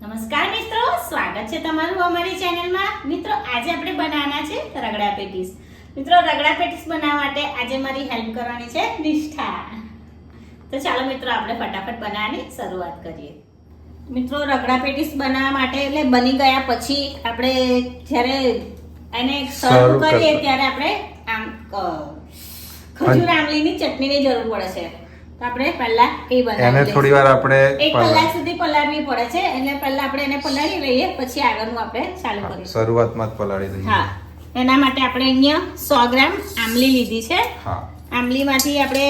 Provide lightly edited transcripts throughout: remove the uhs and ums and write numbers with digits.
નમસ્કાર મિત્રો, સ્વાગત છે તમારું અમારી ચેનલમાં. મિત્રો આજે આપણે બનાવવાના છે રગડા પેટીસ. મિત્રો રગડા પેટીસ બનાવવા માટે આજે મારી હેલ્પ કરવાની છે નિષ્ઠા. તો ચાલો મિત્રો આપણે ફટાફટ બનાવવાની શરૂઆત કરીએ. મિત્રો રગડા પેટીસ બનાવવા માટે એટલે બની ગયા પછી આપણે જ્યારે એને સર્વ કરીએ ત્યારે આપણે આમ ખજૂર આમલીની ચટણીની જરૂર પડે છે. તો આપણે પહેલા એ બનાવી એને થોડીવાર આપણે 1 કલાક સુધી પલાળવી પડે છે. એટલે પહેલા આપણે એને પલાળી લઈએ, પછી આગળનું આપણે ચાલુ કરીશું. શરૂઆતમાં જ પલાળી દઈએ. હા, એના માટે આપણે અહીંયા 100 ગ્રામ આમલી લીધી છે. હા, આમલીમાંથી આપણે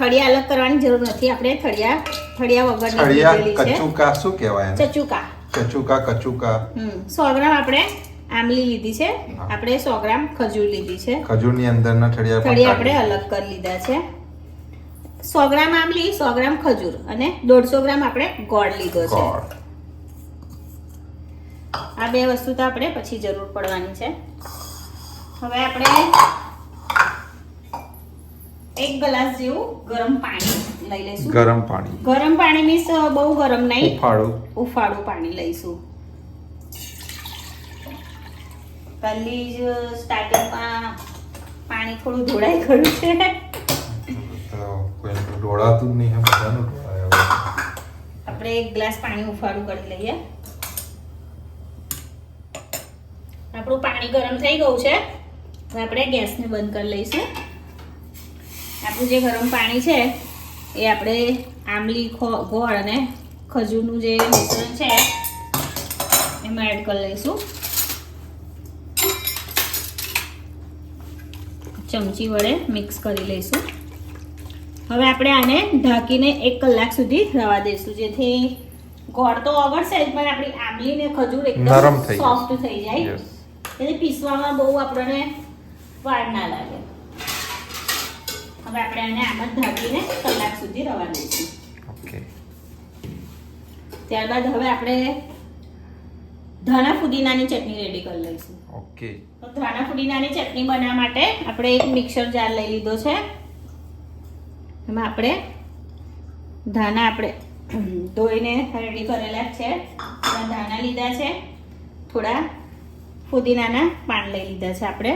થળિયા અલગ કરવાની જરૂર નથી. આપણે થળિયા વગરની થળિયા લીધેલી છે. કચુકા શું કહેવાય એને? ચચુકા. કચુકા 100 ગ્રામ આપણે આમલી લીધી છે. આપણે 100 ગ્રામ ખજૂર લીધી છે. ખજૂરની અંદરના થળિયા આપણે અલગ કરી લીધા છે. 100 ગ્રામ આમલી, 100 ગ્રામ ખજૂર અને 150 ગ્રામ આપણે ગોળ લીધો છે. આ બે વસ્તુ તો આપણે પછી જરૂર પડવાની છે. હવે આપણે 1 ગ્લાસ જેવું ગરમ પાણી લઈ લઈશું. ગરમ પાણી મીન્સ બહુ ગરમ નહીં, ઉફાળું પાણી લઈશું. પહેલી જ સ્ટાર્ટિંગમાં પાણી થોડું ઢોળાઈ ગયું છે. ઢોળાતું જ નહીં, બધાનું ઢોળાય. આપણે 1 ગ્લાસ પાણી ઉફાળું કરી લઈએ. આપણું પાણી ગરમ થઈ ગયું છે. હવે આપણે ગેસને બંધ કરી લઈશું. આપણું જે ગરમ પાણી છે એ આપણે આમલી, ગોળ અને ખજૂરનું જે મિશ્રણ છે એમાં એડ કરી લઈશું. ચમચી વડે મિક્સ કરી લઈશું. હવે આપણે આને ઢાંકીને 1 કલાક સુધી રવા દઈશું, જેથી ગોળ તો ઓગળશે જ પણ આપણી આમલી ને ખજૂર એકદમ સોફ્ટ થઈ જાય. એટલે પીસવામાં બહુ આપણને વાર ના લાગે. હવે આપણે આને આમ જ ઢાંકીને કલાક સુધી રવા દઈશું. ત્યારબાદ હવે આપણે ધાણા ફુદીનાની ચટણી રેડી કરી લઈશું. તો ધાણા ફુદીનાની ચટણી બનાવવા માટે આપણે એક મિક્સર જાર લઈ લીધો છે. એમાં આપણે ધાણા આપણે ધોઈને રેડી કરેલા છે. થોડા ધાણા લીધા છે, થોડા ફુદીનાના પાન લઈ લીધા છે આપણે.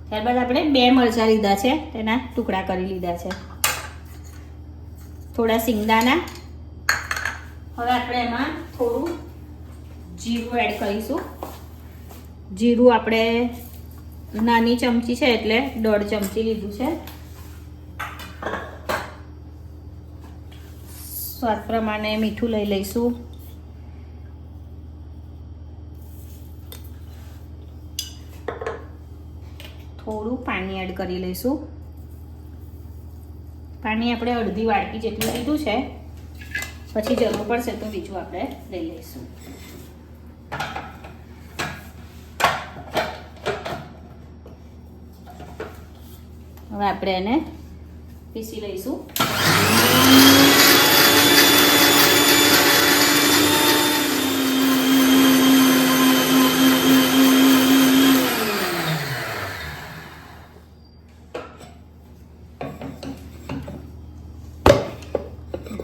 ત્યારબાદ આપણે 2 મરચાં લીધા છે, તેના ટુકડા કરી લીધા છે. થોડા સિંગદાણા. હવે આપણે એમાં થોડું જીરું એડ કરીશું. જીરું આપણે નાની ચમચી છે એટલે 1.5 ચમચી લીધું છે. સ્વાદ પ્રમાણે મીઠું લઈ લઈશું. થોડું પાણી એડ કરી લઈશું. પાણી આપણે અડધી વાટકી જેટલું લીધું છે, પછી જરૂર પડશે તો બીજું આપણે લઈ લઈશું. હવે આપણે એને પીસી લઈશું.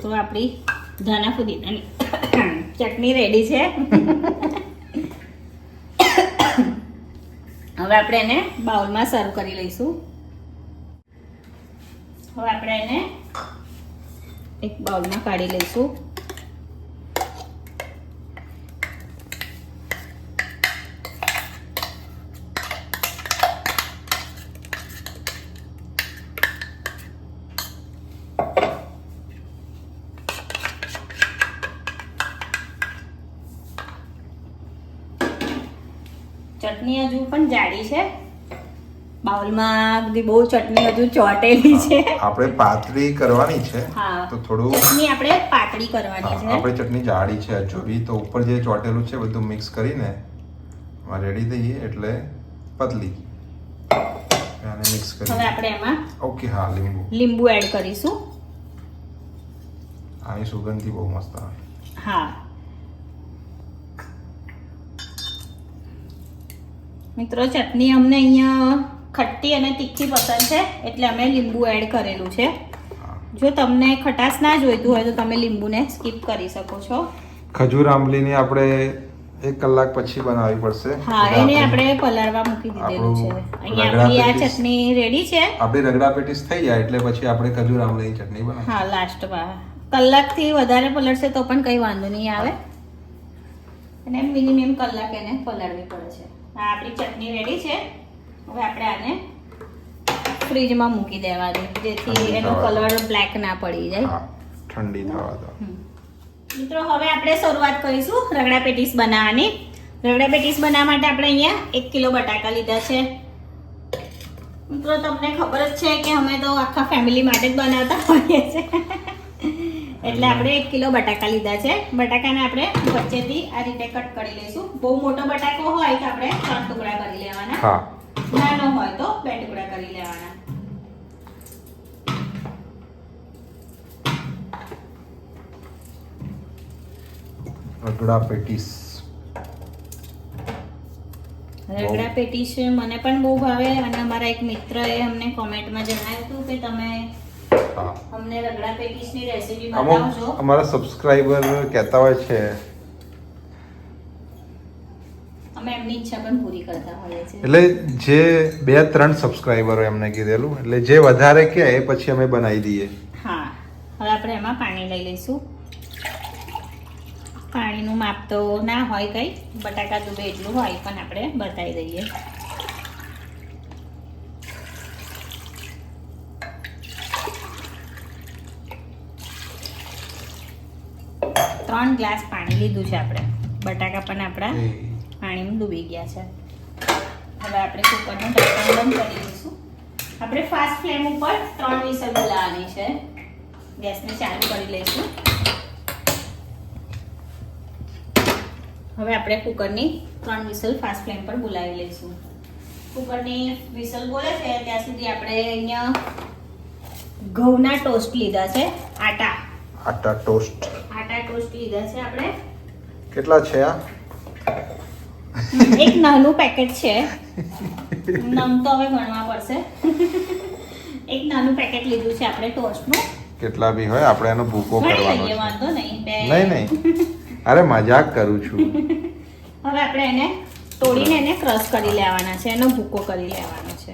તો આપણી ધાણા ફુદીનાની ચટણી રેડી છે. હવે આપણે એને બાઉલમાં સર્વ કરી લઈશું. હવે આપણે એને એક બાઉલમાં કાઢી લઈશું. ચટણી હજુ પણ જાડી છે. બાઉલમાં બધી બહુ ચટણી હજુ ચોટેલી છે. આપણે પાતળી કરવાની છે. હા, તો થોડું ચટણી આપણે પાતળી કરવાની છે. આપણે ચટણી જાડી છે હજુ તો ઉપર જે ચોટેલું છે બધું મિક્સ કરીને રેડી દઈએ એટલે પતલી. આને મિક્સ કરી હવે આપણે એમાં હા, લીંબુ એડ કરીશું. આની સુગંધી બહુ મસ્ત આવે. હા મિત્રો, ચટણી અમને અહીંયા ખટ્ટી અને તીખી પસંદ છે એટલે અમે લીંબુ એડ કરેલું છે. જો તમને ખટાશ ના જોઈતું હોય તો તમે લીંબુને સ્કીપ કરી શકો છો. ખજૂર આંબલીની આપણે 1 કલાક પછી બનાવવી પડશે. હા, એને આપણે પલાળવા મૂકી દીધેલું છે. અહીંયા આપણી આ ચટણી રેડી છે. આપણી રગડા પેટીસ થઈ જાય એટલે પછી આપણે ખજૂર આંબલીની ચટણી બનાવીશું. હા, લાસ્ટમાં કલાકથી વધારે પલળશે તો પણ કંઈ વાંધો નહીં આવે. અને મિનિમમ કલાક એને પલાળવી પડે છે. આ આપણી ચટણી રેડી છે. હવે આપણે આને ફ્રીજમાં મૂકી દેવાની જેથી એનો કલર બ્લેક ના પડી જાય. હા, ઠંડી થવા દો. મિત્રો હવે આપણે શરૂઆત કરીશું રગડા પેટીસ બનાવવાની. રગડા પેટીસ બનાવવા માટે આપણે અહીંયા 1 કિલો બટાકા લીધા છે. મિત્રો તમને ખબર જ છે કે અમે તો આખા ફેમિલી માટે જ બનાવતા હોઈએ છીએ. એટલે આપણે 1 કિલો બટાકા લીધા છે. બટાકાને આપણે વચ્ચેથી આ રીતે કટ કરી લઈશું. બહુ મોટો બટાકો હોય તો આપણે 3 ટુકડા કરી લેવાના. હા, નાનો હોય તો 2 ટુકડા કરી લેવાના. રગડા પેટીસ. રગડા પેટીસ મને પણ બહુ ભાવે અને અમારા એક મિત્રએ અમને કોમેન્ટમાં જણાવ્યું હતું કે તમે હા, અમને રગડા પેટીસની રેસીપી અમુક બતાવજો. અમારા સબસ્ક્રાઇબર કહેતા હોય છે અમે એમની ઈચ્છા પણ પૂરી કરતા હોઈએ છીએ. એટલે જે 2-3 સબસ્ક્રાઇબરો એમને કીધેલું એટલે જે વધારે કહે એ પછી અમે બનાવી દઈએ. હા, હવે આપણે એમાં પાણી લઈ લઈશું. પાણીનું માપ તો ના હોય કંઈ, બટાકા ડૂબે એટલું હોય પણ આપણે બતાવી દઈએ. ત્રણ ગ્લાસ પાણી લીધું છે આપણે. બટાકા પણ આપણા પાણીમાં ડૂબી ગયા છે. હવે આપણે કુકરનું ઢક્કણ બંધ કરી દઈશું. આપણે ફાસ્ટ ફ્લેમ ઉપર 3 વિસલ બોલાવવાની છે. ગેસને ચાલુ કરી લઈશું. હવે આપણે કુકરની 3 વિસલ ફાસ્ટ ફ્લેમ પર બોલાવી લઈશું. કુકરની વિસલ બોલે છે ત્યાં સુધી આપણે અહીંયા ઘઉંના ટોસ્ટ લીધા છે. આટા ટોસ્ટ લીધા છે આપણે. કેટલા છે આ? એક નાનું પેકેટ છે. નામ તો હવે ગણવા પડશે. એક નાનું પેકેટ લીધું છે આપણે ટોસ્ટનું. કેટલા બી હોય આપણે એનો ભૂકો કરવાનો છે. વાંધો નહીં. નહીં અરે મજાક કરું છું. હવે આપણે એને તોડીને એને ક્રશ કરી લેવાના છે. એનો ભૂકો કરી લેવાનો છે.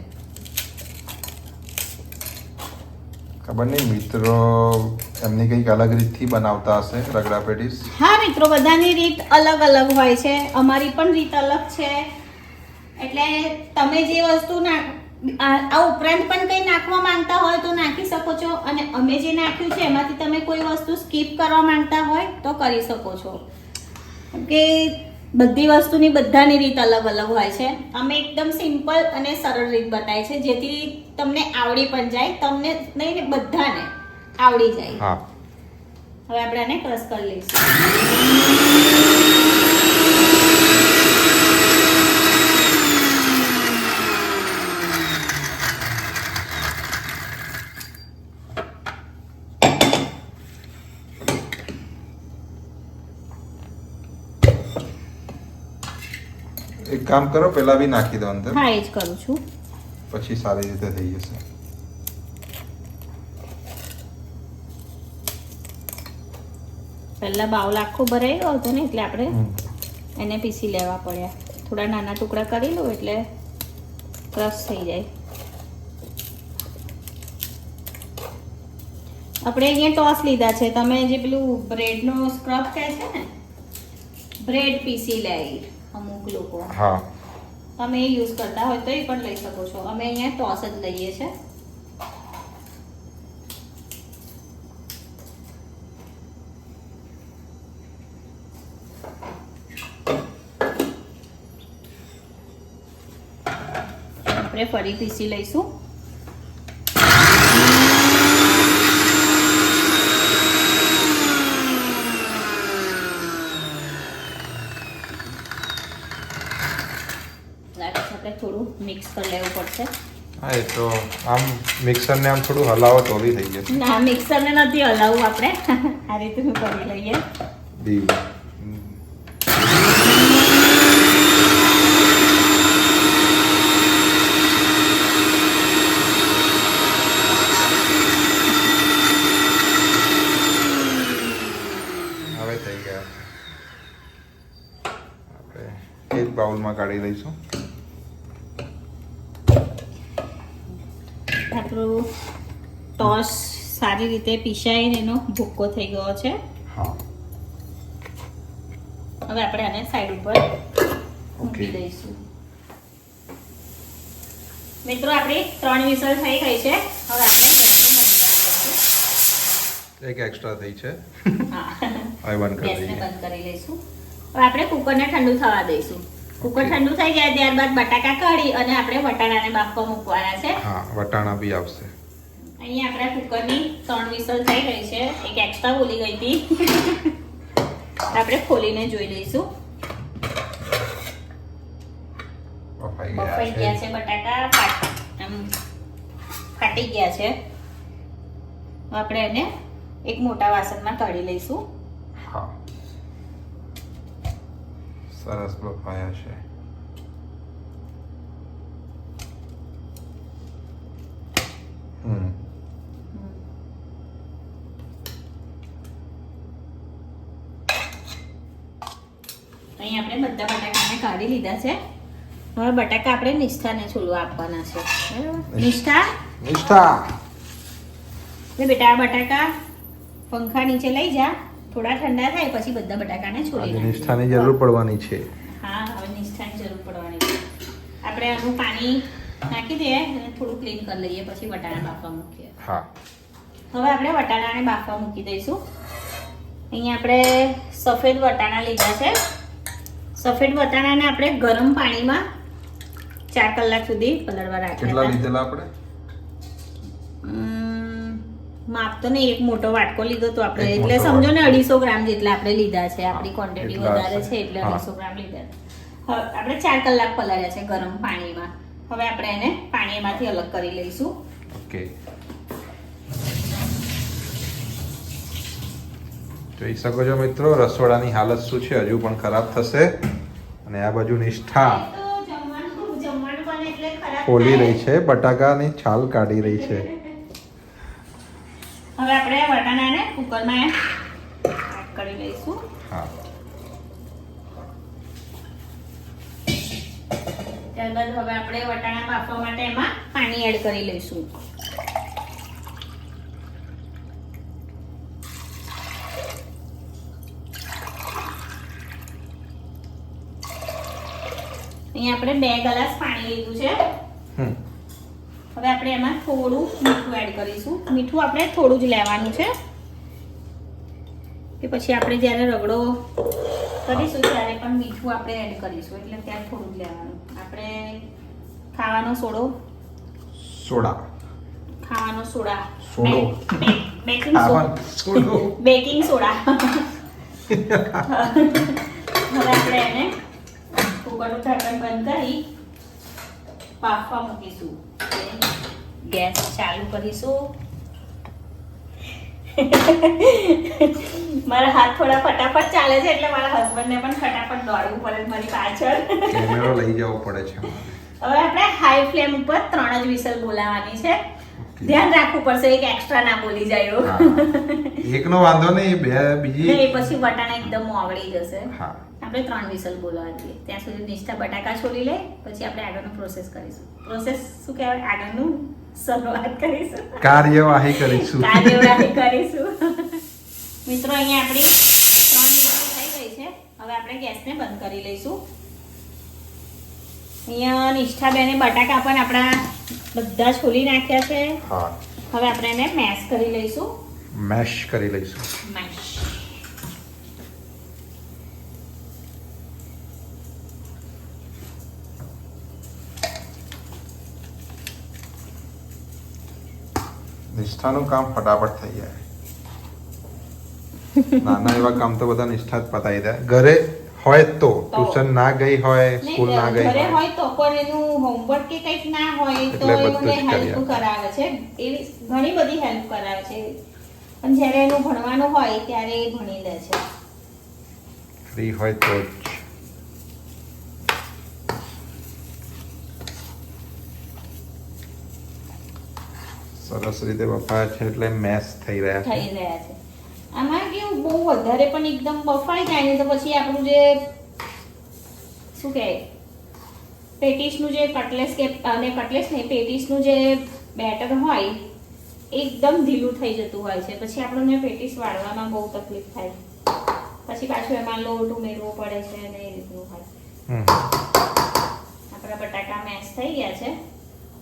ખબર નહીં મિત્રો એમની કંઈક અલગ રીતથી બનાવતા હશે રગડા પેટીસ. હા મિત્રો, બધાની રીત અલગ અલગ હોય છે. અમારી પણ રીત અલગ છે. એટલે તમે જે વસ્તુ આ ઉપરાંત પણ કંઈ નાખવા માંગતા હોય તો નાખી શકો છો. અને અમે જે નાખ્યું છે એમાંથી તમે કોઈ વસ્તુ સ્કીપ કરવા માંગતા હોય તો કરી શકો છો. કે બધી વસ્તુની બધાની રીત અલગ અલગ હોય છે. અમે એકદમ સિમ્પલ અને સરળ રીત બતાવી છે જેથી તમને આવડી પણ જાય. તમને નહીં ને બધાને આવડી જાય. હા, હવે આપણે આને ક્રશ કરી લઈશું. એક કામ કરો પેલા બી નાખી દો અંદર, હા, એ જ કરું છું. પછી સારી રીતે થઈ જશે. પહેલા બાઉલ આખો ભરાઈ ગયો હતો ને એટલે આપણે એને પીસી લેવા પડ્યા. થોડા નાના ટુકડા કરી લો એટલે ક્રશ થઈ જાય. આપણે અહીંયા ટોસ લીધા છે. તમે જે પેલું બ્રેડનો સ્ક્રબ કહે છે ને, બ્રેડ પીસી લે અમુક લોકો, હા, તમે એ યુઝ કરતા હોય તો એ પણ લઈ શકો છો. અમે અહીંયા ટોસ જ લઈએ છીએ. આપણે ફરી પીસી લઈશું. આપણે થોડું મિક્સ કરી લેવું પડશે. હા, એ તો આમ મિક્સરને આમ થોડું હલાવો તો બી થઈ જશે. ના, મિક્સરને નથી હલાવવું આપણે. આ રીતે કરી લઈએ. હવે થઈ ગયા. એક બાઉલમાં કાઢી લઈશું. આપણું ટોસ સારી રીતે પીસાઈને એનો ભૂક્કો થઈ ગયો છે. હા, હવે આપણે આને સાઈડ ઉપર મૂકી દઈશું. મિત્રો આપણી 3 વિસલ થઈ ગઈ છે. હવે આપણે ગેસને બંધ કરી દઈશું. એક એક્સ્ટ્રા થઈ છે. હા, હવે બંધ કરી ગેસને દઈએ. બંધ કરી લઈશું. હવે આપણે કુકરને ઠંડુ થવા દઈશું. કુકર ઠંડુ થઈ જાય ત્યારબાદ બટાકા કાઢી અને આપણે વટાણાને બાફવા મૂકવાના છે. હા, વટાણા બી આવશે. અહીંયા આપણા કુકરની 3 વિસલ થઈ ગઈ છે. એક એક્સ્ટ્રા બોલી ગઈ હતી. આપણે ખોલીને જોઈ લઈશું. બફાઈ ગયા છે બટાકા, ફાટી ગયા છે. આપણે એને એક મોટા વાસણમાં કાઢી લઈશું. હા, સરસ બફાયા છે. અહીં આપણે બધા બટાકાને કાઢી લીધા છે. હવે બટાકા આપણે નિષ્ઠાને છોલવા આપવાના છે. બરાબર નિષ્ઠા, એટલે બેટા આ બટાકા પંખા નીચે લઈ જા, થોડા ઠંડા થાય પછી બધા બટાકાને છોલી નાખીએ. નિષ્ઠાની જરૂર પડવાની છે. હા, હવે નિષ્ઠાની જરૂર પડવાની છે. આપણે આનું પાણી નાખી દઈએ અને થોડું ક્લીન કરી લઈએ, પછી વટાણા બાફવા મૂકીએ. હા, હવે આપણે વટાણાને બાફવા મૂકી દઈશું. અહીંયા આપણે સફેદ વટાણા લીધા છે. સફેદ વટાણાને આપણે ગરમ પાણીમાં 4 કલાક સુધી પલળવા રાખ્યા. કેટલા લીધેલા આપણે? માપ તો નહીં, એક મોટો વાટકો લીધો તો આપણે, એક એટલે મોટો સમજો ને 250 ગ્રામ જેટલા આપણે લીધા છે. આપણી ક્વોન્ટિટી એટલા વધારે હશે. છે એટલે હા. 250 ગ્રામ લીધા. હવે આપણે 4 કલાક પલાળ્યા છે ગરમ પાણીમાં. હવે આપણે એને પાણીમાંથી અલગ કરી લઈશું. ઓકે, જોઈ શકો છો મિત્રો, રસોડાની હાલત શું છે, હજુ પણ ખરાબ થશે. અને આ બાજુ નિષ્ઠા તો જમવાનું બને એટલે ખરાબ ખોલી થાય. રહી છે, બટાકાની છાલ કાઢી રહી છે. હવે આપણે વટાણાને કુકરમાં એડ કરી લઈશું. હા, ત્યારબાદ હવે આપણે વટાણા બાફવા માટે એમાં પાણી એડ કરી લઈશું. અહીંયા આપણે 2 ગ્લાસ પાણી લીધું છે. હવે આપણે એમાં થોડું મીઠું એડ કરીશું. મીઠું આપણે થોડું જ લેવાનું છે, કે પછી આપણે જ્યારે રગડો કરીશું ત્યારે પણ મીઠું આપણે એડ કરીશું, એટલે ત્યાં થોડું જ લેવાનું. આપણે ખાવાનો સોડો, બેકિંગ સોડા. હવે આપણે એને કુકરનું ઢાંકણ બંધ કરી બાફવા મૂકીશું. ગેસ ચાલુ કરીશું. મારા હાથ થોડા ફટાફટ ચાલે છે એટલે મારા હસબન્ડને પણ ફટાફટ દોડવું પડે મારી પાછળ. કેમેરો લઈ જવો પડે છે. હવે આપણે હાઈ ફ્લેમ ઉપર 3 જ વિસલ બોલાવવાની છે. ધ્યાન રાખવું પડશે એક એક્સ્ટ્રા ના બોલી જાય. એકનો વાંધો નહીં, બીજી નહીં, પછી વટાણા એકદમ મોવડી જશે. હા, આપણે 3 વિસલ બોલવા દઈએ. ત્યાં સુધી નિષ્ઠા બટાકા છોલી લે, પછી આપણે આગળનો પ્રોસેસ કરીશું. પ્રોસેસ શું કહેવાય? આગળનું શરૂઆત કરીશું, કાર્યવાહી કરીશું. મિત્રો અહીંયા આપણી 3 વિસલ થઈ ગઈ છે. હવે આપણે ગેસને બંધ કરી લઈશું. અહીંયા નિષ્ઠાબેને બટાકા પણ આપણા બધા છોલી નાખ્યા છે. હા, હવે આપણે એને મેશ કરી લઈશું. મેશ કરી લઈશું. મેશ. નિષ્ઠાનું કામ ફટાફટ થઈ જાય. નાના એવા કામ તો બધા નિષ્ઠા જ પતાવી દે. ઘરે હોય તો, ટ્યુશન ના ગઈ હોય, સ્કૂલ ના ગઈ ઘરે હોય, હોય તો પણ એનું હોમવર્ક કે કંઈક ના હોય તો એટલે બધું જ એને કરી હેલ્પ આપે. કરાવે છે. એવી ઘણી બધી હેલ્પ કરાવે છે. પણ જ્યારે એનું ભણવાનું હોય ત્યારે એ ભણી લે છે. ફ્રી હોય તો જ. સરસ રીતે બફાયા છે એટલે મેશ થઈ રહ્યા છે. થઈ રહ્યા છે. આમાં કેવું બહુ વધારે પણ એકદમ બફાઈ જાય ને તો પછી આપણું જે શું કહે પેટીસનું જે કટલેસ કે અને કટલેસ નહીં પેટીસનું જે બેટર હોય એકદમ ઢીલું થઈ જતું હોય છે, પછી આપણને પેટીસ વાળવામાં બહુ તકલીફ થાય, પછી પાછું એમાં લોટ ઉમેરવો પડે છે અને એ રીતનું હોય. આપણા બટાકા મેશ થઈ ગયા છે.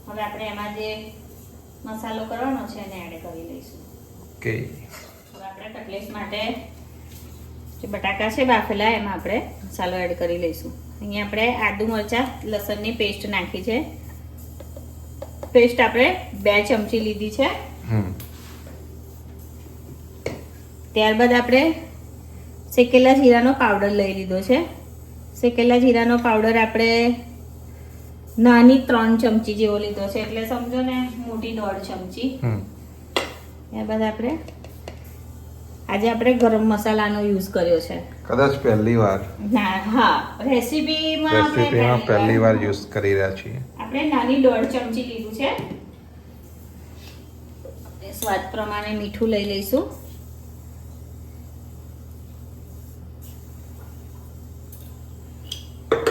હવે આપણે એમાં જે મસાલો કરવાનો છે એને એડ કરી લઈશું. ઓકે. હવે આપણે કટલેસ માટે જે બટાકા છે બાફેલા એમાં આપણે મસાલો એડ કરી લઈશું. અહીંયા આપણે આદુ મરચાં લસણની પેસ્ટ નાખી છે. પેસ્ટ આપણે 2 ચમચી લીધી છે. ત્યારબાદ આપણે શેકેલા જીરાનો પાવડર લઈ લીધો છે. શેકેલા જીરાનો પાવડર આપણે નાની 3 ચમચી જેવો લીધો છે, એટલે સમજો ને મોટી 1.5 ચમચી. ત્યારબાદ આજે આપણે ગરમ મસાલાનો યુઝ કર્યો છે. કદાચ પહેલી વાર રેસીપીમાં પહેલી વાર યુઝ કરી રહ્યા છીએ. આપણે નાની 1.5 ચમચી લીધું છે. સ્વાદ પ્રમાણે મીઠું લઈ લઈશું.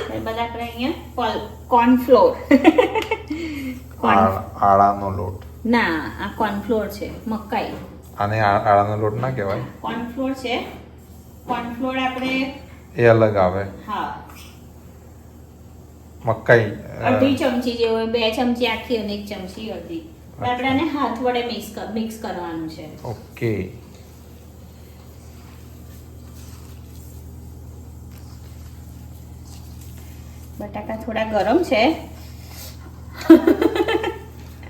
ત્યારબાદ આપણે અહીંયા કોર્નફ્લોર આળાનો લોટ ના, આ કોર્નફ્લોર છે, મકાઈ. આને આળાનો લોટ ના કહેવાય. કોર્નફ્લોર છે. કોર્નફ્લોર આપણે એ અલગ આવે. હા, મકાઈ 1.5 ચમચી જેવો, 2 ચમચી આખી અને 1 ચમચી અડધી. આપણે આને હાથ વડે મિક્સ કરવાનું છે. ઓકે. બટાકા થોડા ગરમ છે.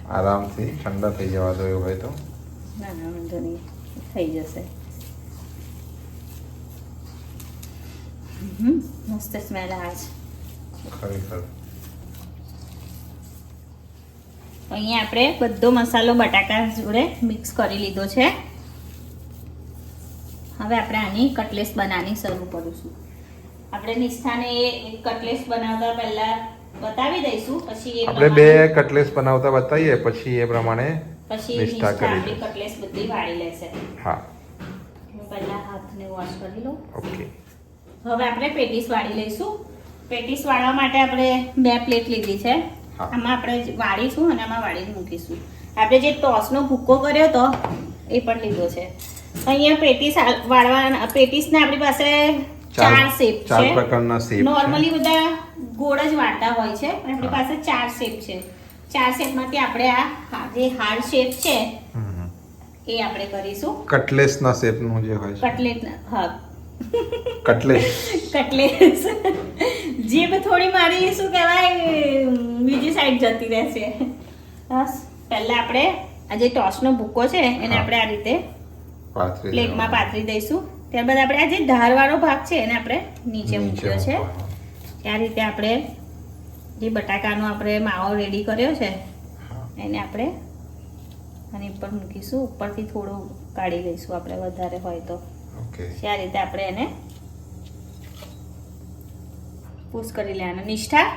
આરામથી ઠંડા થઈ જવા દો એવું હોય તો. ના વાંધો નહીં, થઈ જશે. મસ્ત સ્મેલ આવે છે. ખરેખર. અહીંયા આપણે બધો મસાલો બટાકા જોડે મિક્સ કરી લીધો છે. હવે આપણે આની કટલેસ બનાવવાની શરૂ કરીશું. આપણે નિષ્ઠાને એક કટલેસ બનાવતા પહેલા બતાવી દઈશું, પછી આપણે 2 કટલેસ બનાવતા બતાવીએ, પછી એ પ્રમાણે નિષ્ઠા કરી આપણી કટલેસ બધી વાળી લેશે. હા, હું પહેલા હાથને વોશ કરી લઉં. ઓકે. હવે આપણે પેટીસ વાળી લઈશું. પેટીસ વાળવા માટે આપણે 2 પ્લેટ લીધી છે. આમાં આપણે વાળીશું અને આમાં વાળીને મૂકીશું. આપણે જે ટોસનો ભૂક્કો કર્યો તો એ પણ લીધો છે. અહીંયા પેટીસ વાળવા, પેટીસને આપણી પાસે 4 શેપ છે. 4 પ્રકારના શેપ છે. નોર્મલી બધા ગોળ જ વાળતા હોય છે, પણ આપણી પાસે 4 શેપ છે. 4 શેપમાંથી આપણે આ જે હાર્ડ શેપ છે એ આપણે કરીશું. કટલેસના શેપનું જે હોય છે. કટલેટના, હા, કટલેસ. જીભ થોડી મારી શું કહેવાય બીજી સાઈડ જતી રહેશે. બસ પહેલા આપણે આ જે ટોસનો ભૂક્કો છે એને આપણે આ રીતે પ્લેટમાં પાથરી દઈશું. ત્યારબાદ આપણે આ જે ધારવાળો ભાગ છે એને આપણે નીચે મૂક્યો છે. આ રીતે આપણે જે બટાકાનો આપણે માવો રેડી કર્યો છે એને આપણે આની ઉપર મૂકીશું. ઉપરથી થોડું કાઢી લઈશું આપણે વધારે હોય તો. ઓકે. આ રીતે આપણે એને પુશ કરી લેવાનું. નિષ્ઠા,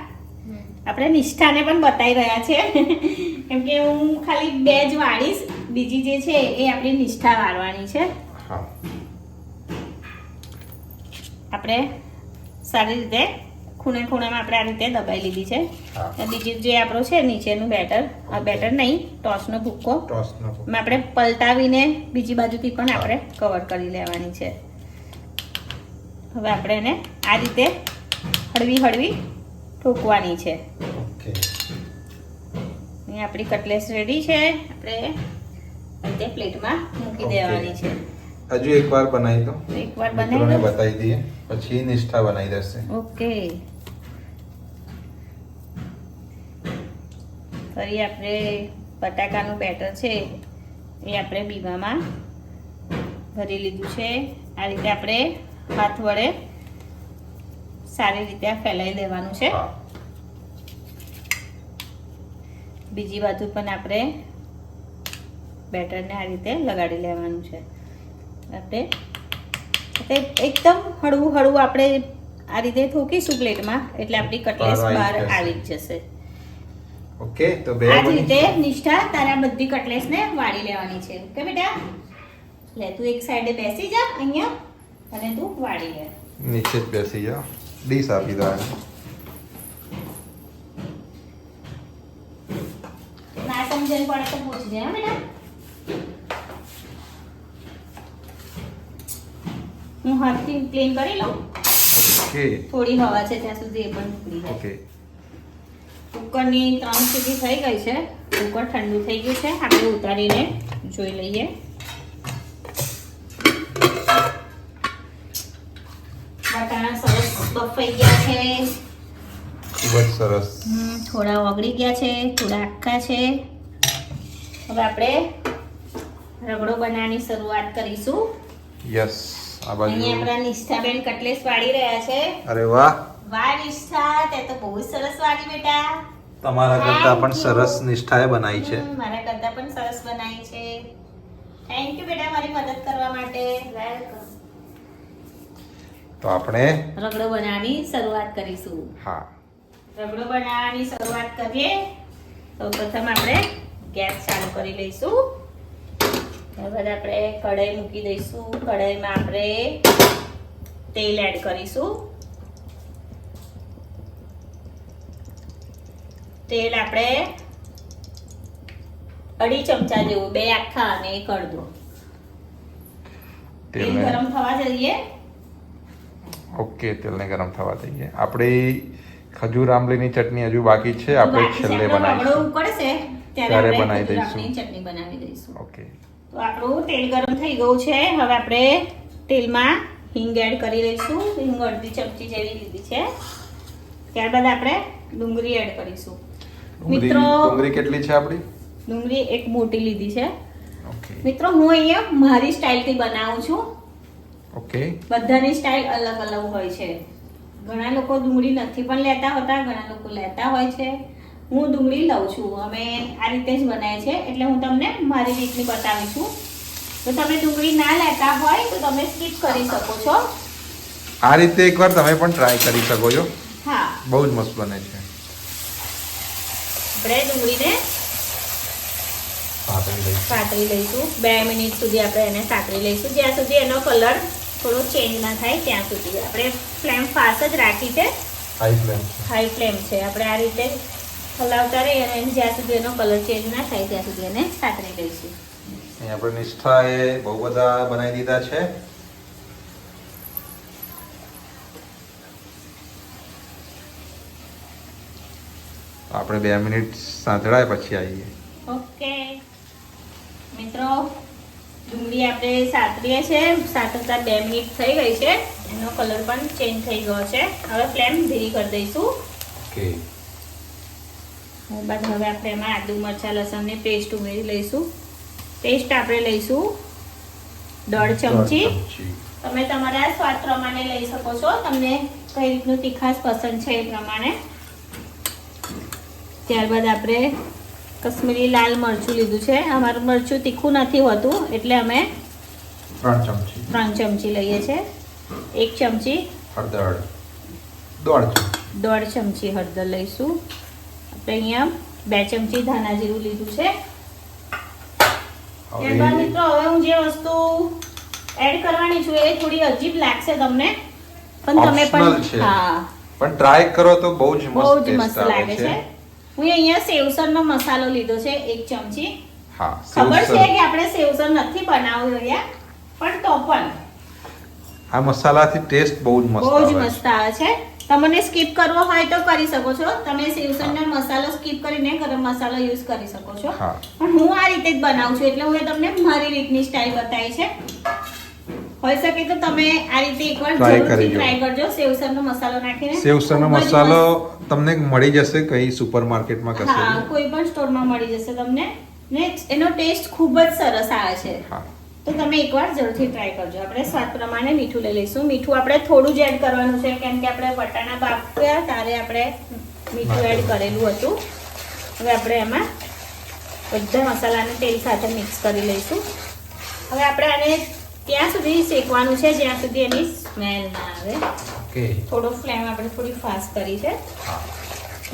આપણે નિષ્ઠાને પણ બતાવી રહ્યા છે કેમ કે હું ખાલી 2 જ વાળીશ, બીજી જે છે એ આપણી નિષ્ઠા વાળવાની છે. આપણે સારી રીતે ખૂણે ખૂણામાં આપણે આ રીતે દબાઈ લીધી છે. બીજી જે આપણો છે નીચેનું બેટર, આ બેટર નહીં, ટોસનો ભૂક્કો, આપણે પલટાવીને બીજી બાજુથી પણ આપણે કવર કરી લેવાની છે. હવે આપણે એને આ રીતે હળવી હળવી ઠોકવાની છે. અહીં આપણી કટલેસ રેડી છે. આપણે રીતે પ્લેટમાં મૂકી દેવાની છે. હજુ એકવાર બનાવી દો. એકવાર બનાવી દો, બતાવી દઈએ, પછી નિષ્ઠા બનાવી દેશે. ઓકે. ફરી આપણે બટાકાનું બેટર છે એ આપણે બીબામાં ભરી લીધું છે. આ રીતે આપણે હાથ વડે સારી રીતે ફેલાઈ દેવાનું છે. બીજી બાજુ પણ આપણે બેટરને આ રીતે લગાડી લેવાનું છે. આપણે એકદમ હળવું હળવું આપણે આ રીતે ઠોકીશું પ્લેટમાં, એટલે આપણી કટલેસ બહાર આવી જ જશે. ઓકે. તો આ જ રીતે નિષ્ઠા તારા બધી કટલેસને વાળી લેવાની છે. ઓકે બેટા, લે તું એક સાઈડે બેસી જા અહીંયા અને તું વાળી લે. નીચે જ બેસી જા. ડીશ આપી દો. પહોંચી જાય બેટા. હું હાથથી ક્લીન કરી લઉં. ઓકે થોડી હવા છે ત્યાં સુધી એ પણ નીકળી જાય. ઓકે કુકરની 3 સીટી થઈ ગઈ છે. કુકર ઠંડુ થઈ ગયું છે. આપણે ઉતારીને જોઈ લઈએ. બટાણા સરસ બફાઈ ગયા છે. ખૂબ જ સરસ. થોડા ઓગળી ગયા છે, થોડા આખા છે. હવે આપણે રગડો બનાવવાની શરૂઆત કરીશું. યસ આ બાજુ અહીંયા આપણા નિષ્ઠાબેન કટલેસ વાળી રહ્યા છે. અરે વાહ, વાહ નિષ્ઠા, તે તો બહુ જ સરસ વાળી બેટા. તમારા કરતા પણ સરસ નિષ્ઠાએ બનાવી છે. મારા કરતા પણ સરસ બનાવી છે. થેન્ક યુ બેટા મારી મદદ કરવા માટે. વેલકમ. તો આપણે રગડો બનાવવાની શરૂઆત કરીશું. હા રગડો બનાવવાની શરૂઆત કરીએ તો પ્રથમ આપણે ગેસ ચાલુ કરી લઈશું. ત્યારબાદ આપણે કઢાઈ મૂકી દઈશું. કઢાઈમાં આપણે તેલ એડ કરીશું. તેલ આપણે 2.5 ચમચા જેવું, 2 આખા અને 1 અડધો. તેલ ગરમ થવા દઈએ. ઓકે, તેલને ગરમ થવા દઈએ. આપણી ખજૂર આંબલીની ચટણી હજુ બાકી છે, આપણે છેલ્લે રગડો બનાવીશું. ઉકળશે ત્યારે ત્યારે બનાવી આપણે દઈશું. આંબલીની ચટણી બનાવી દઈશું. ઓકે તો આપણું તેલ ગરમ થઈ ગયું છે. હવે આપણે તેલમાં હિંગ એડ કરી લઈશું. હિંગ 1/2 ચમચી જેવી લીધી છે. ત્યારબાદ આપણે ડુંગળી એડ કરીશું. મિત્રો ડુંગળી કેટલી છે આપણી? ડુંગળી એક મોટી લીધી છે. ઓકે મિત્રો હું અહીંયા મારી સ્ટાઇલથી બનાવું છું. ઓકે બધાની સ્ટાઇલ અલગ અલગ હોય છે. ઘણા લોકો ડુંગળી નથી પણ લેતા હોતા, ઘણા લોકો લેતા હોય છે. હું ડુંગળી લઉં છું. અમે આ રીતે જ બનાવીએ છીએ, એટલે હું તમને મારી રીતની બતાવી છું. તો તમે ડુંગળી ના લેતા હોય તો તમે સ્કીપ કરી શકો છો. આ રીતે એકવાર તમે પણ ટ્રાય કરી શકો છો. હા, બહુ જ મસ્ત બને છે. આપણે ડુંગળીને સાતરી લઈશું. 2 મિનિટ સુધી આપણે એને સાતરી લઈશું, જ્યાં સુધી એનો કલર થોડો ચેન્જ ના થાય ત્યાં સુધી. આપણે ફ્લેમ ફાસ્ટ જ રાખી છે, હાઈ ફ્લેમ છે. હાઈ ફ્લેમ છે. આપણે આ રીતે હલાવતા રહીએ અને જ્યાં સુધી એનો કલર ચેન્જ ના થાય ત્યાં સુધી એને સાતરી લઈશું. અહીં આપણે નિષ્ઠાએ બહુ બધા બનાવી દીધા છે. આપણે 2 મિનિટ સાંતળાય પછી આવીએ. ઓકે મિત્રો, ડુંગળી આપણે સાતરીએ છે. સાતરતા 2 મિનિટ થઈ ગઈ છે. એનો કલર પણ ચેન્જ થઈ ગયો છે. હવે ફ્લેમ ધીરી કરી દઈશું. ઓકે ત્યારબાદ હવે આપણે એમાં આદુ મરચાં લસણની પેસ્ટ ઉમેરી લઈશું. પેસ્ટ આપણે લઈશું 1.5 ચમચી. તમે તમારા સ્વાદ પ્રમાણે લઈ શકો છો. તમને કઈ રીતનું તીખાશ પસંદ છે એ પ્રમાણે. ત્યારબાદ આપણે કશ્મીરી લાલ મરચું લીધું છે. અમારું મરચું તીખું નથી હોતું એટલે અમે 3 ચમચી 3 ચમચી લઈએ છીએ. 1 ચમચી હળદર, 1.5 ચમચી હળદર લઈશું. આપણે અહીંયા 2 ચમચી ધાણા જીરું લીધું છે. ત્યારબાદ મિત્રો હવે હું જે વસ્તુ એડ કરવાની છું એ થોડી અજીબ લાગશે તમને, પણ તમે Optional પણ છે. હા પણ ટ્રાય કરો તો બહુ જ બહુ મસ્ત જ મસ્ત ટેસ્ટ લાગે આવે છે. છે. હું અહીંયા સેવસરનો મસાલો લીધો છે 1 ચમચી. હા, ખબર સેવસર. છે કે આપણે સેવસર નથી બનાવવું અહીંયા, પણ તો પણ આ મસાલાથી ટેસ્ટ બહુ જ મસ્ત બહુ જ આવે છે. મસ્ત આવે છે. તમને સ્કીપ કરવો હોય તો કરી શકો છો. તમે સેવસરનો મસાલો સ્કીપ કરીને ગરમ મસાલો યુઝ કરી શકો છો. હા. પણ હું આ રીતે જ બનાવું છું એટલે હું તમને મારી રીતની સ્ટાઈલ બતાવી છે. હોઈ શકે તો તમે આ રીતે એકવાર Try જરૂરથી કરજો. ટ્રાય કરજો સેવસરનો મસાલો નાખીને. સેવસરનો ખૂબ જ મસાલો તમને મળી જશે કઈ સુપરમાર્કેટમાં મસ્ત. કશે હા, કોઈ પણ સ્ટોરમાં મળી જશે તમને. ને એનો ટેસ્ટ ખૂબ જ સરસ આવે છે. હા તો તમે એકવાર જરૂરથી ટ્રાય કરજો. આપણે સ્વાદ પ્રમાણે મીઠું લઈ લઈશું. મીઠું આપણે થોડું જ એડ કરવાનું છે કેમ કે આપણે વટાણા બાફ્યા ત્યારે આપણે મીઠું એડ કરેલું હતું. હવે આપણે એમાં બધા મસાલાને તેલ સાથે મિક્સ કરી લઈશું. હવે આપણે આને ત્યાં સુધી શેકવાનું છે જ્યાં સુધી એની સ્મેલ ના આવે. ઓકે થોડો ફ્લેમ આપણે થોડી ફાસ્ટ કરી છે. હા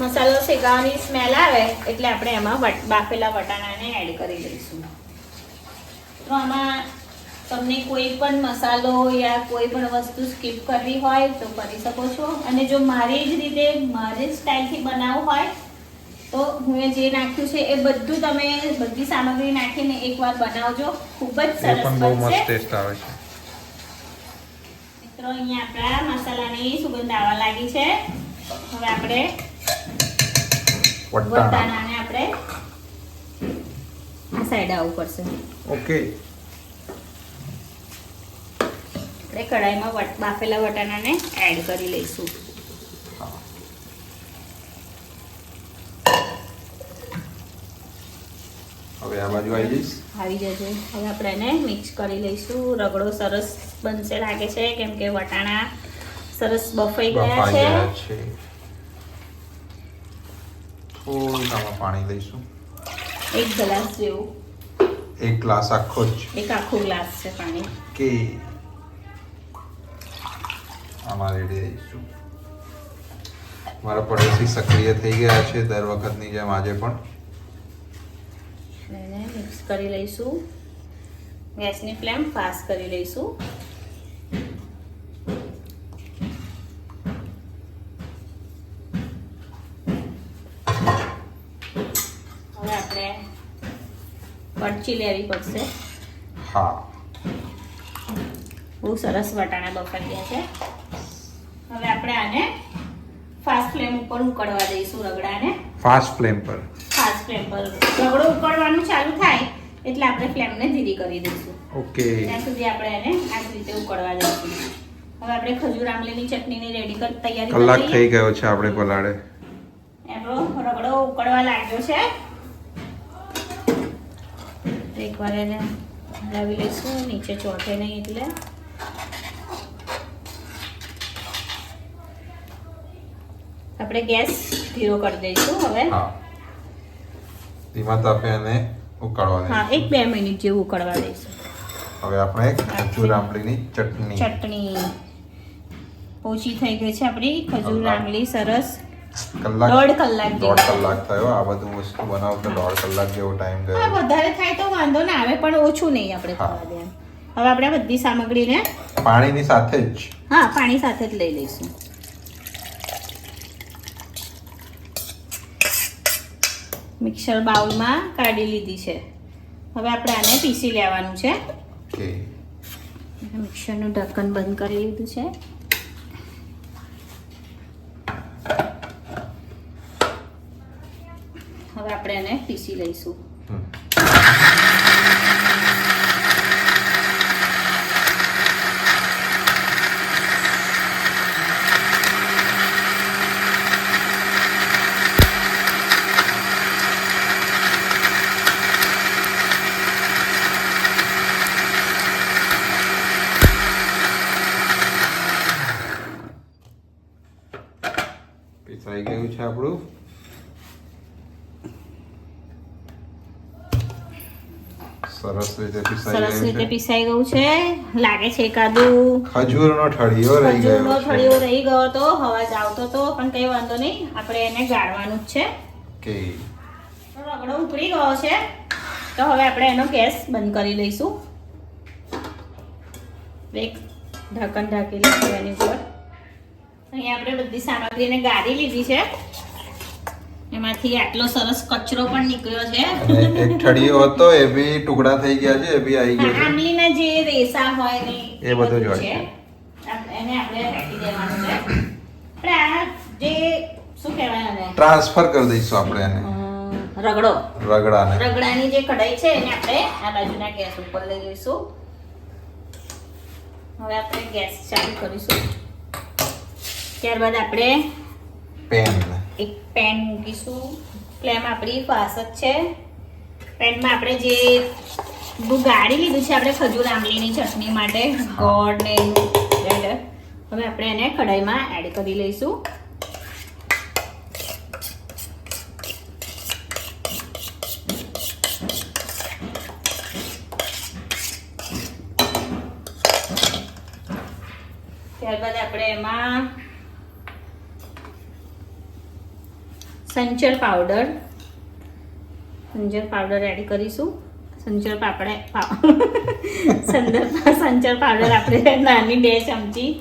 મસાલો શેકાવાની સ્મેલ આવે એટલે આપણે એમાં બાફેલા વટાણાને એડ કરી દઈશું. તો આમાં તમને કોઈ પણ મસાલો યા કોઈ પણ વસ્તુ સ્કીપ કરવી હોય તો કરી શકો છો. અને જો મારી જ રીતે મારી જ સ્ટાઈલથી બનાવવું હોય તો હું જે નાખ્યું છે એ બધું તમે બધી સામગ્રી નાખીને એકવાર બનાવજો, ખૂબ જ એ સરસ પણ બહુ મસ્ત બનશે. ટેસ્ટ આવે છે. મિત્રો અહીંયા આપણા મસાલાની સુગંધ આવવા લાગી છે. હવે આપણે વટાણા. વટાણાને આપણે આ સાઈડ આવવું પડશે. ઓકે. આપણે કઢાઈમાં બાફેલા વટાણાને એડ કરી લઈશું. હવે આ બાજુ આવી જઈશ. આવી જશે. હવે આપણે એને મિક્સ કરી લઈશું. રગડો સરસ બનશે લાગે છે, કેમ કે વટાણા સરસ બફાઈ ગયા બફાઈ છે. ગયા છે. થોડું આમાં પાણી લઈશું. 1 ગ્લાસ જેવું, એક ગ્લાસ આખો જ. એક આખો ગ્લાસ છે પાણી. કે આમાં રેડી દઈશું. મારા પડોશી સક્રિય થઈ ગયા છે દર વખતની જેમ આજે પણ. એને મિક્સ કરી લઈશું. ગેસની ફ્લેમ ફાસ્ટ કરી લઈશું. હવે આપણે કડચી લેવી પડશે. હા. બહુ સરસ વટાણા બફાઈ ગયા છે. હવે આપણે આને ફાસ્ટ ફ્લેમ ઉપર ઉકળવા દઈશું. રગડાને ફાસ્ટ ફ્લેમ પર. ફાસ્ટ ફ્લેમ પર રગડો ઉકળવાનું ચાલુ થાય એટલે આપણે ફ્લેમને ધીરી કરી દઈશું. ઓકે. ત્યાં સુધી આપણે એને આ જ રીતે ઉકળવા દઈશું. હવે આપણે ખજૂર આમલીની ચટણીની રેડી તૈયારી કલાક કરી થઈ ગયો છે આપણે પલાળે. આપણો રગડો ઉકળવા લાગ્યો છે. એકવાર એને હલાવી લઈશું, નીચે ચોંટે નહીં એટલે. આપણે ગેસ ધીરો કરી દઈશું હવે. હા. ધીમા તાપે એને ઉકાળવા હા, દઈશું. 1-2 મિનિટ જેવું ઉકળવા દઈશું. હવે આપણે ખજૂર આંબલીની ચટણી. ચટણી ઓછી થઈ ગઈ છે આપણી ખજૂર આંબલી સરસ. કલાક. 1.5 કલાક જેવું. 1.5 કલાક થયો. આ બધું વસ્તુ બનાવતા 1.5 કલાક જેવો ટાઈમ હા, ગયો. વધારે થાય તો વાંધો ના આવે, પણ ઓછું નહીં આપણે હા. થવા દે. હવે આપણે બધી સામગ્રીને પાણીની સાથે જ. હા પાણી સાથે જ લઈ લઈશું. મિક્સર બાઉલમાં કાઢી લીધી છે. હવે આપણે આને પીસી લેવાનું છે. ઓકે. મિક્સરનું ઢક્કન બંધ કરી લીધું છે. હવે આપણે એને પીસી લઈશું. હમ. પીસાઈ ગયું છે આપણું. સરસ રીતે પીસાઈ સરસ રીતે ગયું છે. પીસાઈ ગયું છે. લાગે છે એકાદું ખજૂરનો ઠળિયો રહી ખજૂરનો ગયો ઠળિયો છે. રહી ગયો તો અવાજ આવતો તો, પણ કઈ વાંધો નહીં, આપણે એને ગાળવાનું જ છે. કે તો રગડો ઉકળી ગયો છે, તો હવે આપણે એનો ગેસ બંધ કરી લઈશું. એક ઢક્કન ઢાંકી લઈશું એની ઉપર. અહીંયા આપણે બધી સામગ્રીને ગાળી લીધી છે. એમાંથી આટલો સરસ કચરો પણ નીકળ્યો છે. અને એક ઠળિયો હતો એ બી ટુકડા થઈ ગયા છે, એ બી આવી ગયો છે. આમલીના જે રેસા હોય ને એ બધું જ હોય છે. એને આપણે રાખી દેવાનું છે. આપણે આ જે શું કહેવાય આને ટ્રાન્સફર કરી દઈશું આપણે એને રગડો રગડાને. રગડાની જે કઢાઈ છે એને આપણે આ બાજુના ગેસ ઉપર લઈ લઈશું. હવે આપણે ગેસ ચાલુ કરીશું. ત્યારબાદ આપણે પેન. એક પેન મૂકીશું. ફ્લેમ આપણી ફાસ્ટ જ છે. પેનમાં આપણે જે બધું ગાળી લીધું છે આપણે ખજૂર આંબલીની ચટણી માટે, ગોળ ને એવું. હવે આપણે એને કઢાઈમાં એડ કરી લઈશું. ત્યારબાદ આપણે એમાં સંચર પાવડર એડ કરીશું. સંચર પાવડર આપણે નાની 2 ચમચી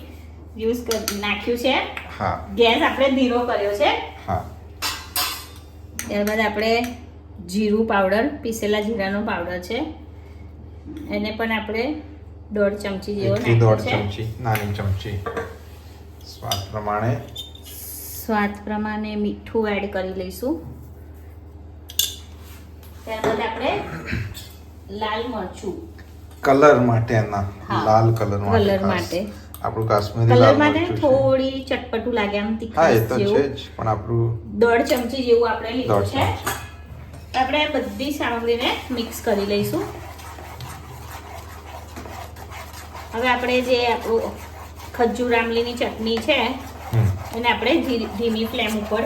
નાખ્યું છે. હા. ગેસ આપણે ધીરો કર્યો છે. હા. ત્યારબાદ આપણે જીરું પાવડર, પીસેલા જીરાનો પાવડર છે, એને પણ આપણે 1.5 ચમચી જેવો 1 થી 1.5 નાખ્યો છે. ચમચી, નાની ચમચી. સ્વાદ પ્રમાણે મીઠું એડ કરી લઈશું. ત્યારબાદ આપણે લાલ મરચું કલર માટે ના, હા, લાલ કલર કલર માટે માટે. આપણું કાશ્મીરી કલર લાલ માટે મરચું છે. થોડી ચટપટું લાગે આમ હા, તીખાશ એ તો છે જેવું. જ, પણ આપણું 1.5 ચમચી જેવું આપણે લીધું 1.5 છે. ચમચી. આપણે બધી સામગ્રીને મિક્સ કરી લઈશું. હવે આપણે જે આપણું ખજૂર આમલીની ચટણી છે એને આપણે ધીમી ફ્લેમ ઉપર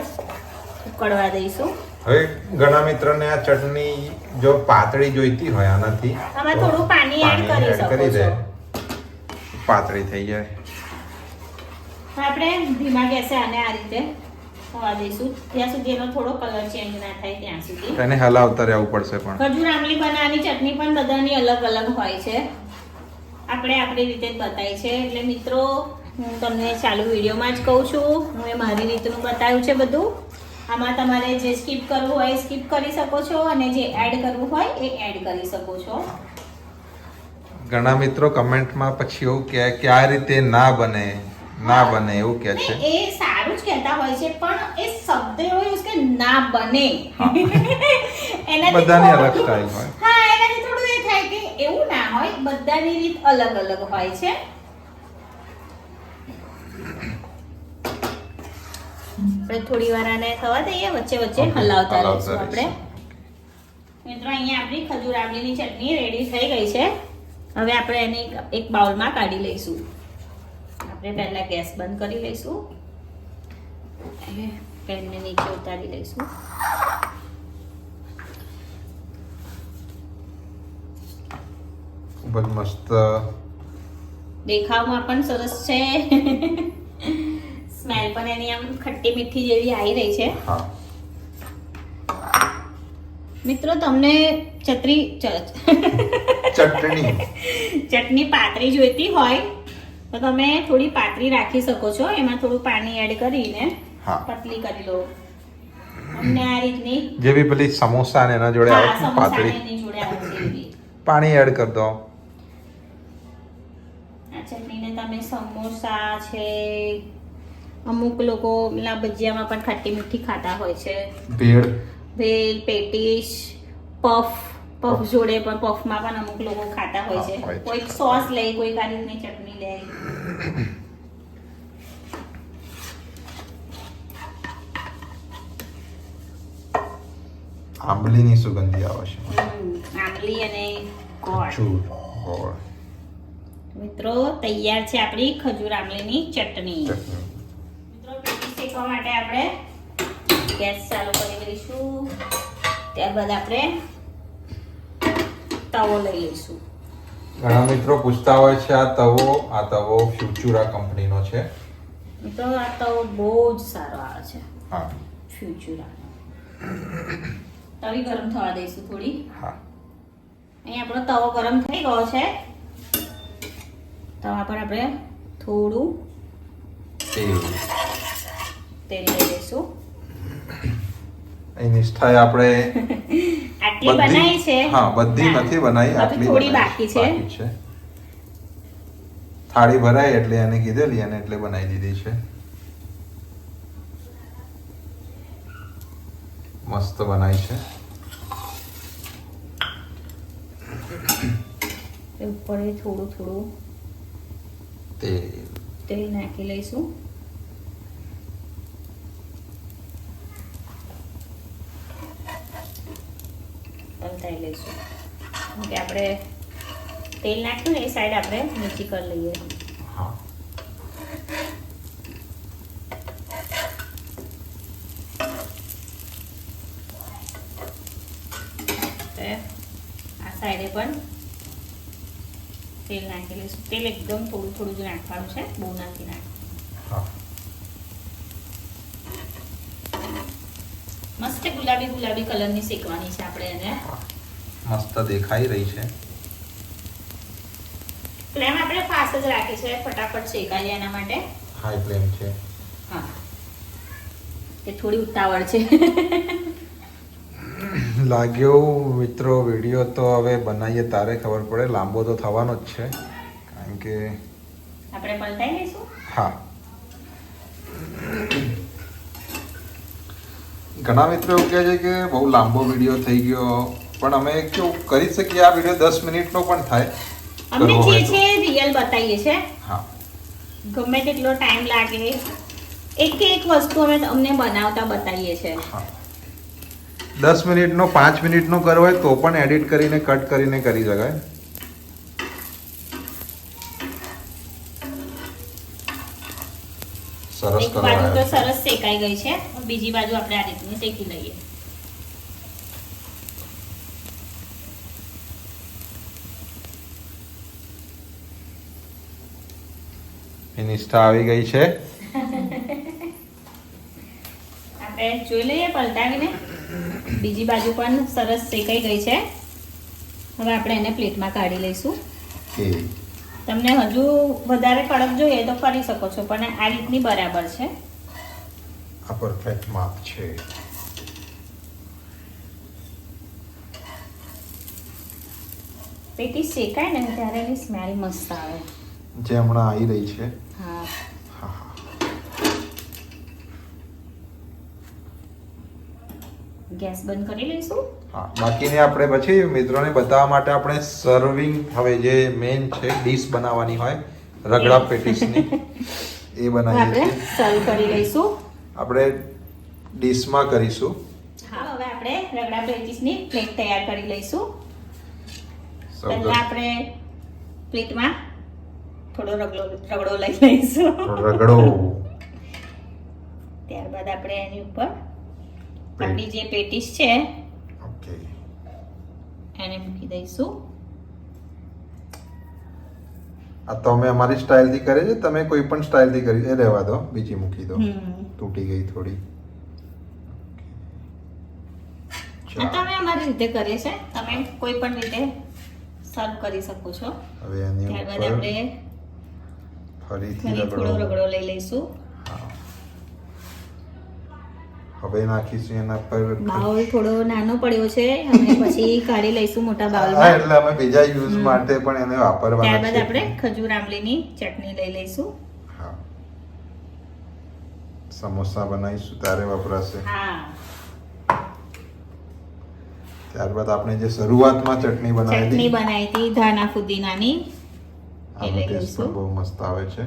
ઉકળવા દઈશું. હવે ઘણા મિત્રોને આ ચટણી જો પાતળી જોઈતી હોય આનાથી, આમાં થોડું પાણી એડ કરી શકો કરી દે, છો. પાતળી થઈ જાય. તો આપણે ધીમા ગેસે આને આ રીતે થવા દઈશું ત્યાં સુધી એનો થોડો કલર ચેન્જ ના થાય ત્યાં સુધી. એને હલાવતા રહેવું પડશે. પણ ખજૂર આમલી બનાવવાની ચટણી પણ બધાની અલગ અલગ હોય છે. આપણે આપણી રીતે જ બતાવી છે. એટલે મિત્રો હું તમને ચાલુ વિડીયોમાં જ કહું છું, હું એ મારી રીતનું બતાવ્યું છે બધું. આમાં તમારે જે સ્કીપ કરવું હોય એ સ્કીપ કરી શકો છો અને જે એડ કરવું હોય એ એડ કરી શકો છો. ઘણા મિત્રો કમેન્ટમાં પછી એવું કહે કે આ રીતે ના બને એવું કહે છે. એ સારું જ કહેતા હોય છે, પણ એ શબ્દ એવો યુઝ કે ના બને એનાથી બધાની અલગ થોડું- સ્ટાઇલ હોય. હા, એનાથી થોડું એ થાય કે એવું ના હોય, બધાની રીત અલગ અલગ હોય છે. આપણે થોડી વાર આને થવા દઈએ, વચ્ચે વચ્ચે હલાવતા રહીશું આપણે. મિત્રો અહીંયા આપણી ખજૂર આમલીની ચટણી રેડી થઈ ગઈ છે. હવે આપણે એને એક બાઉલમાં કાઢી લઈશું. આપણે પહેલા ગેસ બંધ કરી લઈશું અને પેનને નીચે ઉતારી લઈશું. ખૂબ જ મસ્ત દેખાવમાં પણ સરસ છે. સ્મેલ પણ એની આમ ખટ્ટી મીઠી જેવી આવી રહી છે. હા. મિત્રો તમને ચટણી પાતળી જોઈતી હોય તો તમે થોડી પાતળી રાખી શકો છો. એમાં થોડું પાણી એડ કરીને પતલી કરી લો. અમને આ રીતની જેવી પેલી સમોસા ને એના જોડે આવે છે પાતળી, એની જોડે આવે છે એવી. પાણી એડ કરી દો. આ ચટણીને તમે સમોસા છે, અમુક લોકો પેલા ભજીયામાં પણ ખાટી મીઠી ખાતા હોય છે. ભેળ, પેટીસ, પફ જોડે પણ પફમાં પણ અમુક લોકો ખાતા હોય છે. કોઈ સોસ લે, કોઈ આ રીતની ચટણી લે. આંબલીની સુગંધી આવે છે. આંબલી અને ગોળ. ગોળ. મિત્રો તૈયાર છે આપણી ખજૂર આમલીની ચટણી. મિત્રો પેટીસ શેકવા માટે આપણે ગેસ ચાલુ કરી દઈશું. ત્યારબાદ આપણે તવો લઈ લઈશું. ઘણા મિત્રો પૂછતા હોય છે આ તવો ફ્યુચુરા કંપનીનો છે. મિત્રો આ તવો બહુ જ સારો આવે છે. હા, ફ્યુચુરા. તવી ગરમ થવા દઈશું થોડી. હા. અહીં આપણો તવો ગરમ થઈ ગયો છે. તવા પર આપણે થોડું તેલ લઈ લઈશું. અહીં નિષ્ઠાએ આપણે આટલી બનાવી છે. હા, બધી નથી બનાવી, આટલી થોડી બાકી છે. થાળી ભરાય એટલે એને કીધેલી અને એટલે બનાવી દીધી છે. મસ્ત બનાવી છે. ઉપર થોડું તેલ નાખી લઈશું. પલટાઈ લઈશું. કે આપણે તેલ નાખ્યું ને એ સાઈડ આપણે નીચી કરી લઈએ. હા. આ સાઈડે પણ તેલ નાખી લઈશું. તેલ એકદમ થોડું જ નાખવાનું છે, બહુ નાખી નાખવાનું. મસ્ત ગુલાબી કલરની શેકવાની છે આપણે એને. મસ્ત દેખાઈ રહી છે. ફ્લેમ આપણે ફાસ્ટ જ રાખી છે, ફટાફટ શેકાય એના માટે. હાઈ ફ્લેમ છે. હા, એ થોડી ઉતાવળ છે. લાગ્યો મિત્રો વિડીયો તો હવે બનાવીએ તારે ખબર પડે, લાંબો તો થવાનો જ છે કારણ કે આપણે પલટાઈ લઈશું. હા ઘણા મિત્રો એવું કહે છે કે બહુ લાંબો વિડીયો થઈ ગયો, પણ અમે કેવું કરી શકીએ આ વિડીયો 10 મિનિટનો પણ થાય. અમને કરવો જે હોય તો. છે રિયલ બતાવીએ છે. હા ગમે તેટલો ટાઈમ લાગે એક વસ્તુ અમે અમને બનાવતા બતાવીએ છે. હા 10 મિનિટનો 5 મિનિટનો કરવો હોય તો પણ એડિટ કરીને કટ કરીને કરી શકાય. સરસ એક બાજુ તો કરવા સરસ શેકાઈ ગઈ છે, બીજી બાજુ આપણે આ રીતની શેકી લઈએ. નિષ્ઠા આવી ગઈ છે. આપણે જોઈ લઈએ પલટાવીને. બીજી બાજુ પણ સરસ શેકાઈ ગઈ છે. હવે આપણે એને પ્લેટમાં કાઢી લઈશું. કે તમને હજુ વધારે કડક જોઈએ તો કરી શકો છો, પણ આ રીતની બરાબર છે. આ પરફેક્ટ માપ છે. પેટીસ શેકાય ને ત્યારે એની સ્મેલ મસ્ત આવે. જે હમણાં આવી રહી છે. હા હા હા ગેસ બંધ કરી લઈશું. હા બાકીની આપણે પછી મિત્રોને બતાવવા માટે આપણે સર્વિંગ હવે જે મેઇન છે ડીશ બનાવવાની હોય રગડા પેટીસની એ હવે બનાવીએ આપણે છીએ. સર્વ કરી લઈશું. આપણે ડીશમાં કરીશું. હા હવે આપણે રગડા પેટીસની પ્લેટ તૈયાર કરી લઈશું. પહેલા સૌપ્રથમ આપણે પ્લેટમાં થોડો રગડો લઈ લઈશું. રગડો ત્યારબાદ આપણે એની ઉપર આપણી જે પેટીસ છે ઓકે એને મૂકી દઈશું. આ તો અમે અમારી સ્ટાઇલથી કરે છે, તમે કોઈ પણ સ્ટાઇલથી કરી એ રહેવા દો, બીજી મૂકી દો. તૂટી ગઈ થોડી. આ તો અમે અમારી રીતે કરીએ છે, તમે કોઈ પણ રીતે સર્વ કરી શકો છો. હવે એની ત્યારબાદ ઉપર આપણે ફરીથી ફરી થોડો રગડો લઈ લઈશું. હા. હવે નાખીશું એના પર બાઉલ થોડો નાનો પડ્યો છે, અમે પછી કાઢી લઈશું મોટા હા બાઉલમાં. એટલે અમે બીજા યુઝ માટે પણ એને વાપરવાના ત્યારબાદ છે. આપણે ખજૂર આંબલીની ચટણી લઈ લઈશું. હા સમોસા બનાવીશું ત્યારે વપરાશે. હા ત્યારબાદ આપણે જે શરૂઆતમાં ચટણી બનાવી ચટણી હતી બનાવી હતી ધાણા ફુદીનાની, એ આનો લઈ ટેસ્ટ લઈશું. પણ બહુ મસ્ત આવે છે.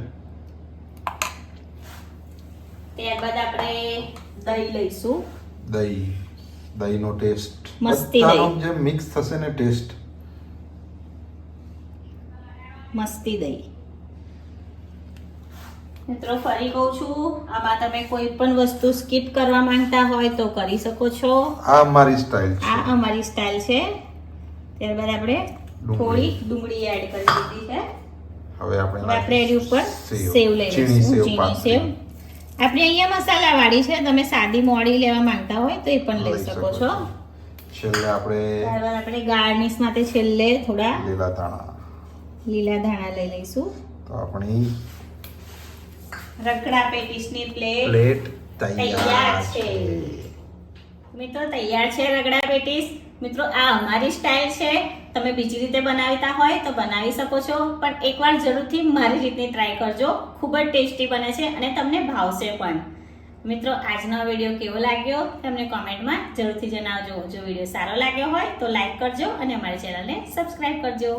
ત્યારબાદ આપણે દહીં લઈશું. દહીંનો ટેસ્ટ મસ્તી બધાનો દહીં. જે મિક્સ થશે ને ટેસ્ટ મસ્તી દહીં. મિત્રો ફરી કહું છું, આમાં તમે કોઈ પણ વસ્તુ સ્કીપ કરવા માંગતા હોય તો કરી શકો છો. આ અમારી સ્ટાઇલ છે. આ અમારી સ્ટાઇલ છે. ત્યારબાદ આપણે ડુંગળી. થોડી ડુંગળી એડ કરી દીધી છે. હવે આપણે હવે આપણે એની ઉપર સેવ લઈ ચીણી લઈશું. સેવ ચીણી પાથરી. સેવ આપણે અહીંયા મસાલા વાળી છે, તમે સાદી મોડી લેવા માંગતા હોય તો એ પણ લઈ શકો છો. છેલ્લે આપણે ત્યારબાદ આપણે ગાર્નિશ માટે છેલ્લે થોડા લીલા ધાણા. લીલા ધાણા લઈ લઈશું. તો આપણી રગડા પેટીસની પ્લેટ પ્લેટ તૈયાર તૈયાર છે. છે. મિત્રો તૈયાર છે રગડા પેટીસ. મિત્રો આ અમારી સ્ટાઇલ છે, તમે બીજી રીતે બનાવતા હોય તો બનાવી શકો છો, પણ એકવાર જરૂરથી મારી રીતની ટ્રાય કરજો. ખૂબ જ ટેસ્ટી બને છે અને તમને ભાવશે પણ. મિત્રો આજનો વિડીયો કેવો લાગ્યો તમને કોમેન્ટમાં જરૂરથી જણાવજો. જો વિડીયો સારો લાગ્યો હોય તો લાઈક કરજો અને અમારી ચેનલને સબસ્ક્રાઇબ કરજો.